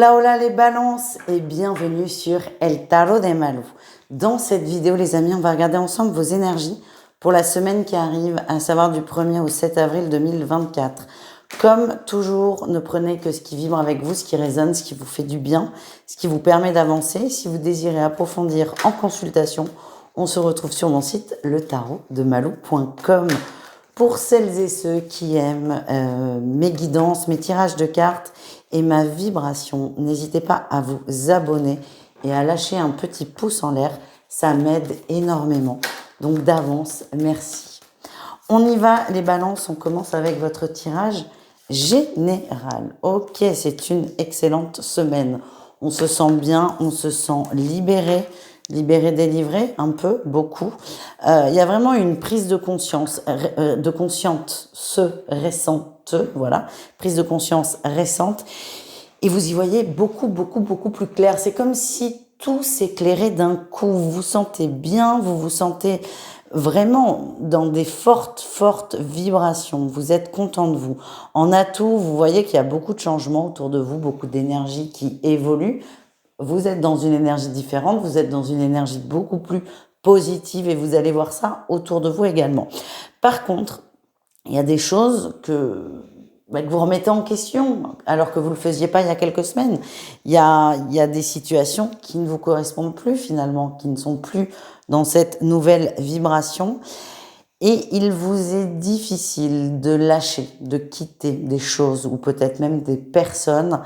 Hola hola les balances et bienvenue sur El Tarot de Malou. Dans cette vidéo les amis, on va regarder ensemble vos énergies pour la semaine qui arrive, à savoir du 1er au 7 avril 2024. Comme toujours, ne prenez que ce qui vibre avec vous, ce qui résonne, ce qui vous fait du bien, ce qui vous permet d'avancer. Si vous désirez approfondir en consultation, on se retrouve sur mon site letarodemalou.com. Pour celles et ceux qui aiment mes guidances, mes tirages de cartes et ma vibration, n'hésitez pas à vous abonner et à lâcher un petit pouce en l'air, ça m'aide énormément. Donc d'avance, merci. On y va les balances, on commence avec votre tirage général. Ok, c'est une excellente semaine. On se sent bien, on se sent libéré. Libéré, délivré, un peu, beaucoup. Il y a vraiment une prise de conscience, récente, voilà, prise de conscience récente. Et vous y voyez beaucoup plus clair. C'est comme si tout s'éclairait d'un coup. Vous vous sentez bien, vous vous sentez vraiment dans des fortes vibrations. Vous êtes content de vous. En atout, vous voyez qu'il y a beaucoup de changements autour de vous, beaucoup d'énergie qui évolue. Vous êtes dans une énergie différente, vous êtes dans une énergie beaucoup plus positive et vous allez voir ça autour de vous également. Par contre, il y a des choses que vous remettez en question alors que vous ne le faisiez pas il y a quelques semaines. Il y a des situations qui ne vous correspondent plus finalement, qui ne sont plus dans cette nouvelle vibration. Et il vous est difficile de lâcher, de quitter des choses ou peut-être même des personnes.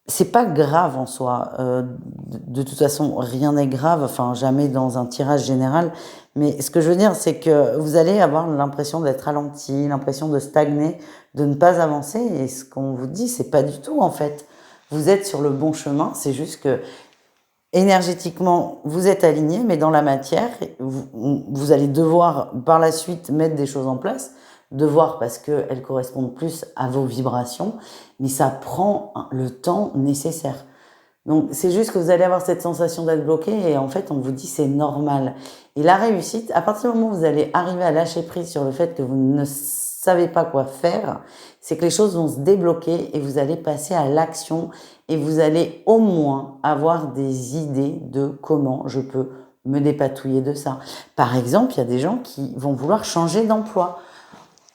C'est pas grave en soi. De toute façon, rien n'est grave, enfin jamais dans un tirage général. Mais ce que je veux dire, c'est que vous allez avoir l'impression d'être ralenti, l'impression de stagner, de ne pas avancer. Et ce qu'on vous dit, c'est pas du tout en fait. Vous êtes sur le bon chemin. C'est juste que énergétiquement, vous êtes aligné, mais dans la matière, vous allez devoir par la suite mettre des choses en place. Devoir parce qu'elles correspondent plus à vos vibrations, mais ça prend le temps nécessaire. Donc c'est juste que vous allez avoir cette sensation d'être bloqué et en fait on vous dit c'est normal. Et la réussite, à partir du moment où vous allez arriver à lâcher prise sur le fait que vous ne savez pas quoi faire, c'est que les choses vont se débloquer et vous allez passer à l'action et vous allez au moins avoir des idées de comment je peux me dépatouiller de ça. Par exemple, il y a des gens qui vont vouloir changer d'emploi.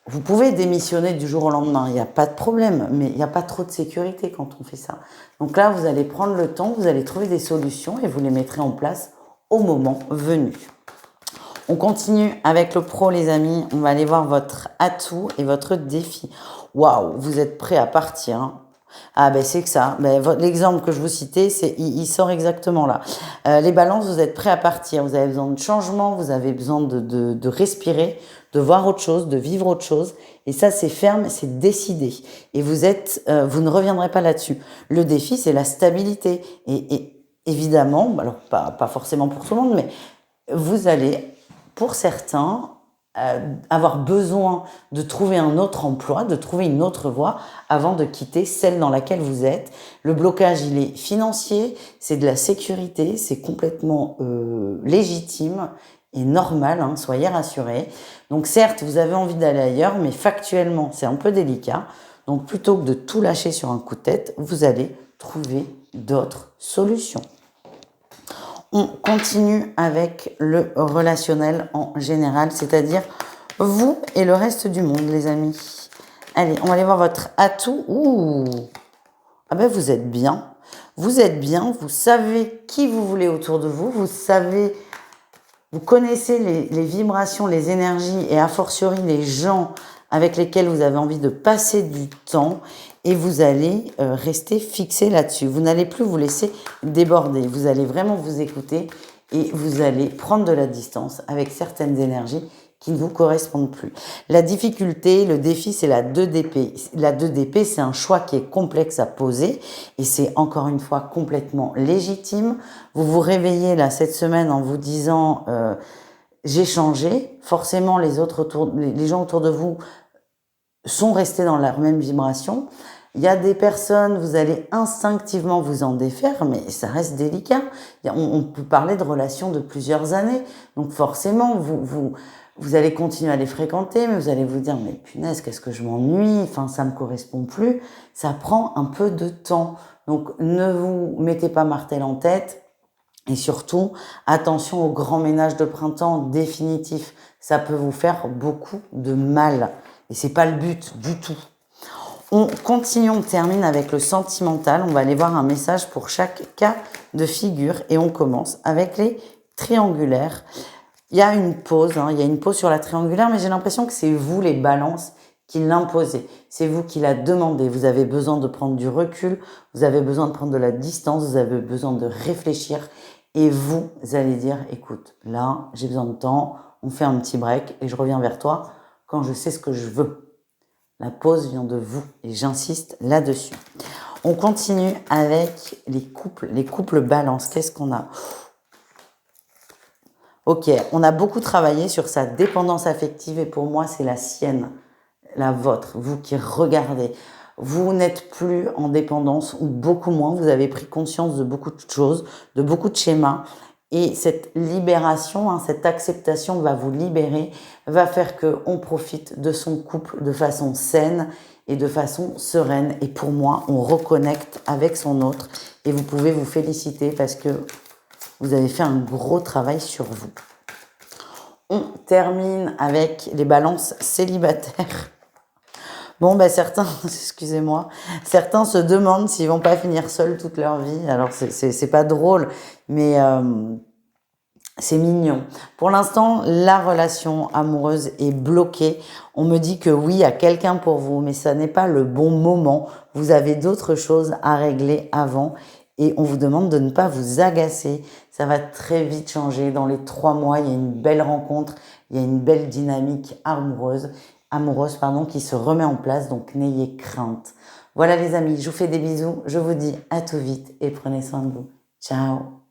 Vous pouvez démissionner du jour au lendemain, il n'y a pas de problème, mais il n'y a pas trop de sécurité quand on fait ça. Donc là, vous allez prendre le temps, vous allez trouver des solutions et vous les mettrez en place au moment venu. On continue avec le pro, les amis. On va aller voir votre atout et votre défi. Waouh, vous êtes prêts à partir, hein. Ah ben c'est que ça. L'exemple que je vous citais, il sort exactement là. Les balances, vous êtes prêts à partir. Vous avez besoin de changement, vous avez besoin de respirer, de voir autre chose, de vivre autre chose. Et ça, c'est ferme, c'est décidé. Et vous ne reviendrez pas là-dessus. Le défi, c'est la stabilité. Et évidemment, alors pas forcément pour tout le monde, mais vous allez, pour certains, avoir besoin de trouver un autre emploi, de trouver une autre voie avant de quitter celle dans laquelle vous êtes. Le blocage, il est financier, c'est de la sécurité, c'est complètement légitime et normal, hein, soyez rassurés. Donc certes, vous avez envie d'aller ailleurs, mais factuellement, c'est un peu délicat. Donc plutôt que de tout lâcher sur un coup de tête, vous allez trouver d'autres solutions. On continue avec le relationnel en général, c'est-à-dire vous et le reste du monde, les amis. Allez, on va aller voir votre atout. Ouh, ah ben vous êtes bien. Vous êtes bien, vous savez qui vous voulez autour de vous, vous connaissez les vibrations, les énergies et a fortiori les gens avec lesquels vous avez envie de passer du temps et vous allez rester fixé là-dessus. Vous n'allez plus vous laisser déborder. Vous allez vraiment vous écouter et vous allez prendre de la distance avec certaines énergies qui ne vous correspondent plus. La difficulté, le défi, c'est la 2DP. La 2DP, c'est un choix qui est complexe à poser et c'est encore une fois complètement légitime. Vous vous réveillez là cette semaine en vous disant j'ai changé. Forcément, les gens autour de vous sont restés dans leur même vibration. Il y a des personnes, vous allez instinctivement vous en défaire, mais ça reste délicat. On peut parler de relations de plusieurs années. Donc forcément, Vous allez continuer à les fréquenter, mais vous allez vous dire, mais punaise, qu'est-ce que je m'ennuie, enfin, ça me correspond plus. Ça prend un peu de temps. Donc, ne vous mettez pas martel en tête. Et surtout, attention au grand ménage de printemps définitif. Ça peut vous faire beaucoup de mal. Et c'est pas le but du tout. On continue, on termine avec le sentimental. On va aller voir un message pour chaque cas de figure. Et on commence avec les triangulaires. Il y a une pause, il y a une pause sur la triangulaire, mais j'ai l'impression que c'est vous, les balances, qui l'imposez. C'est vous qui la demandez. Vous avez besoin de prendre du recul, vous avez besoin de prendre de la distance, vous avez besoin de réfléchir. Et vous allez dire, écoute, là, j'ai besoin de temps, on fait un petit break et je reviens vers toi quand je sais ce que je veux. La pause vient de vous et j'insiste là-dessus. On continue avec les couples balance. Qu'est-ce qu'on a? Ok, on a beaucoup travaillé sur sa dépendance affective et pour moi, c'est la sienne, la vôtre, vous qui regardez. Vous n'êtes plus en dépendance ou beaucoup moins, vous avez pris conscience de beaucoup de choses, de beaucoup de schémas et cette libération, cette acceptation va vous libérer, va faire qu'on profite de son couple de façon saine et de façon sereine. Et pour moi, on reconnecte avec son autre et vous pouvez vous féliciter parce que vous avez fait un gros travail sur vous. On termine avec les balances célibataires. Bon, certains, excusez-moi, certains se demandent s'ils vont pas finir seuls toute leur vie. Alors, c'est pas drôle, mais c'est mignon. Pour l'instant, la relation amoureuse est bloquée. On me dit que oui, il y a quelqu'un pour vous, mais ça n'est pas le bon moment. Vous avez d'autres choses à régler avant. Et on vous demande de ne pas vous agacer. Ça va très vite changer. Dans les 3 mois, il y a une belle rencontre, il y a une belle dynamique amoureuse qui se remet en place. Donc, n'ayez crainte. Voilà les amis, je vous fais des bisous. Je vous dis à tout vite et prenez soin de vous. Ciao.